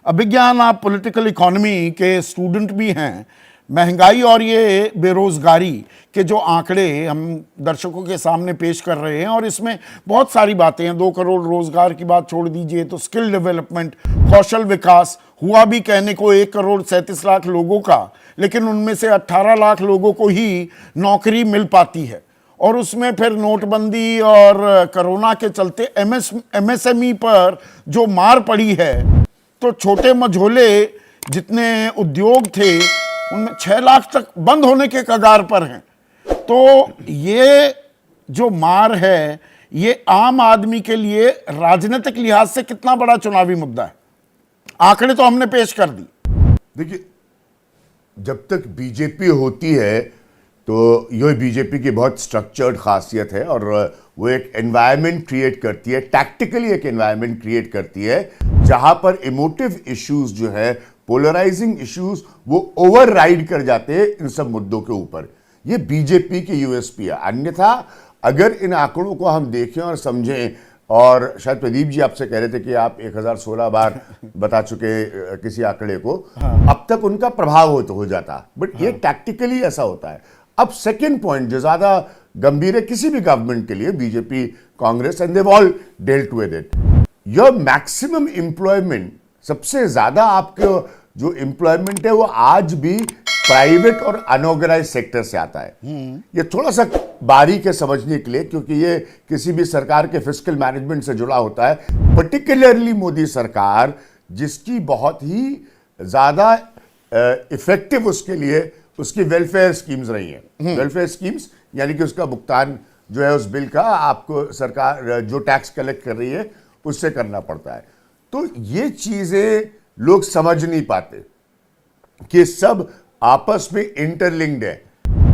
अभिज्ञान, आप political economy के student भी हैं। महंगाई और ये बेरोजगारी के जो आंकड़े हम दर्शकों के सामने पेश कर रहे हैं, और इसमें बहुत सारी बातें हैं। 2 करोड़ रोजगार की बात छोड़ दीजिए तो स्किल डेवलपमेंट, कौशल विकास हुआ भी कहने को 1 करोड़ 37 लाख लोगों का, लेकिन उनमें से 18 लाख लोगों को ही नौकरी मिल पाती है। और उसमें फिर नोटबंदी और कोरोना के चलते एमएसएमई पर जो मार पड़ी है, तो छोटे मझोले जितने उद्योग थे उनमें 6 लाख तक बंद होने के कगार पर हैं। तो ये जो मार है, ये आम आदमी के लिए राजनीतिक लिहाज से कितना बड़ा चुनावी मुद्दा है? आंकड़े तो हमने पेश कर दी। देखिए, जब तक बीजेपी होती है तो ये बीजेपी की बहुत स्ट्रक्चर्ड खासियत है, और वो एक एनवायरनमेंट क्रिएट करती है, टैक्टिकली एक एनवायरनमेंट क्रिएट करती है जहां पर इमोटिव इश्यूज जो है, पोलराइजिंग इश्यूज, वो ओवरराइड कर जाते हैं इन सब मुद्दों के ऊपर। ये बीजेपी की यूएसपी है। अन्यथा अगर इन आंकड़ों को हम देखें और समझें, और शायद प्रदीप जी आपसे कह रहे थे कि आप 1016 बार बता चुके किसी आंकड़े को, अब तक उनका प्रभाव हो जाता, बट ये टैक्टिकली ऐसा होता है। अब सेकेंड पॉइंट जो ज्यादा गंभीर है किसी भी गवर्नमेंट के लिए, BJP, Congress, and they've all dealt with it, your maximum employment, सबसे ज्यादा आपके जो एम्प्लॉयमेंट है वो आज भी प्राइवेट और अनऑर्गेनाइज सेक्टर से आता है। ये थोड़ा सा बारीक है समझने के लिए, क्योंकि ये किसी भी सरकार के फिस्कल मैनेजमेंट से जुड़ा होता है। पर्टिकुलरली मोदी सरकार, जिसकी बहुत ही ज्यादा इफेक्टिव उसके लिए उसकी वेलफेयर स्कीम्स रही हैं। वेलफेयर स्कीम्स यानी कि उसका भुगतान जो है उस बिल का आपको सरकार जो टैक्स कलेक्ट कर रही है उससे करना पड़ता है। तो ये चीजें लोग समझ नहीं पाते कि सब आपस में इंटरलिंक्ड है।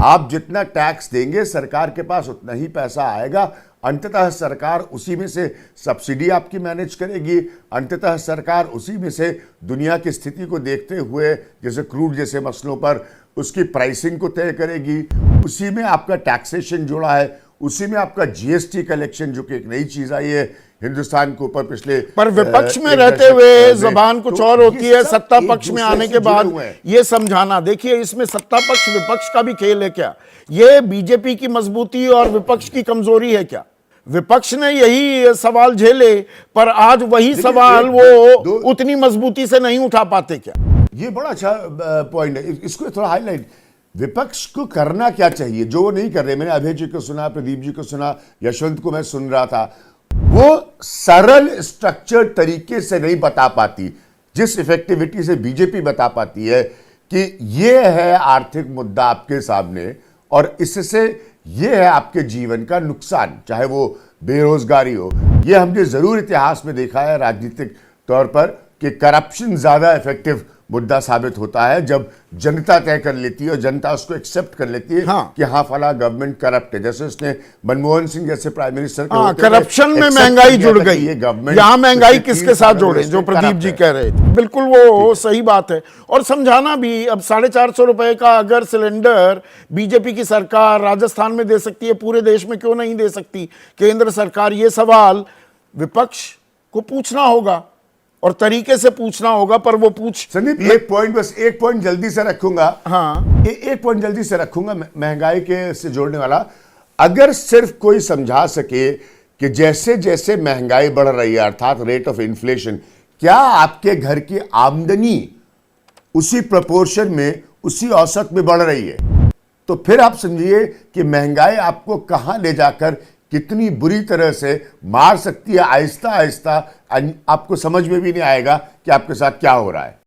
आप जितना टैक्स देंगे सरकार के पास उतना ही पैसा आएगा, अंततः सरकार उसी में से सब्सिडी आपकी मैनेज करेगी, अंततः सरकार उसी में से दुनिया की स्थिति को देखते हुए जैसे क्रूड जैसे मसलों पर उसकी प्राइसिंग को तय करेगी, उसी में आपका टैक्सेशन जुड़ा है, उसी में आपका जीएसटी कलेक्शन जो कि एक नई चीज आई है हिंदुस्तान के ऊपर पिछले, पर विपक्ष में रहते हुए जबान कुछ और होती है, सत्ता पक्ष में आने के बाद ये समझाना। देखिए, इसमें सत्ता पक्ष विपक्ष का भी खेल है क्या? ये बीजेपी की मजबूती और विपक्ष की कमजोरी है क्या? विपक्ष ने यही सवाल झेले, पर आज वही सवाल वो उतनी मजबूती से नहीं उठा पाते क्या? ये बड़ा अच्छा पॉइंट है, इसको थोड़ा हाईलाइट। विपक्ष को करना क्या चाहिए जो वो नहीं कर रहे? मैंने अभय जी को सुना, प्रदीप जी को सुना, यशवंत को मैं सुन रहा था। वो सरल स्ट्रक्चर्ड तरीके से नहीं बता पाती जिस इफेक्टिविटी से बीजेपी बता पाती है कि ये है आर्थिक मुद्दा आपके सामने, और इससे ये है आपके जीवन का नुकसान, चाहे वो बेरोजगारी हो। ये हमने जरूर इतिहास में देखा है राजनीतिक तौर पर कि करप्शन ज्यादा इफेक्टिव मुद्दा साबित होता है जब जनता तय कर लेती है और जनता उसको एक्सेप्ट कर लेती है। हाँ। कि हाँ फला गवर्नमेंट करप्ट है, जैसे उसने मनमोहन सिंह जैसे प्राइम मिनिस्टर करप्शन में महंगाई जुड़ गई। यहाँ महंगाई किसके साथ जोड़े? जो प्रदीप जी कह रहे थे, बिल्कुल वो सही बात है। और समझाना भी, अब 450 रुपए का अगर सिलेंडर बीजेपी की सरकार राजस्थान में दे सकती है, पूरे देश में क्यों नहीं दे सकती केंद्र सरकार? ये सवाल विपक्ष को पूछना होगा और तरीके से पूछना होगा, पर वो संदीप, एक पॉइंट, बस एक पॉइंट जल्दी से रखूंगा। हाँ, एक पॉइंट जल्दी से रखूंगा महंगाई के से जोड़ने वाला। अगर सिर्फ कोई समझा सके कि जैसे जैसे महंगाई बढ़ रही है, अर्थात रेट ऑफ इन्फ्लेशन, क्या आपके घर की आमदनी उसी प्रोपोर्शन में, उसी औसत में बढ़ रही है, तो फिर आप समझिए कि महंगाई आपको कहां ले जाकर कितनी बुरी तरह से मार सकती है। आहिस्ता आहिस्ता आपको समझ में भी नहीं आएगा कि आपके साथ क्या हो रहा है।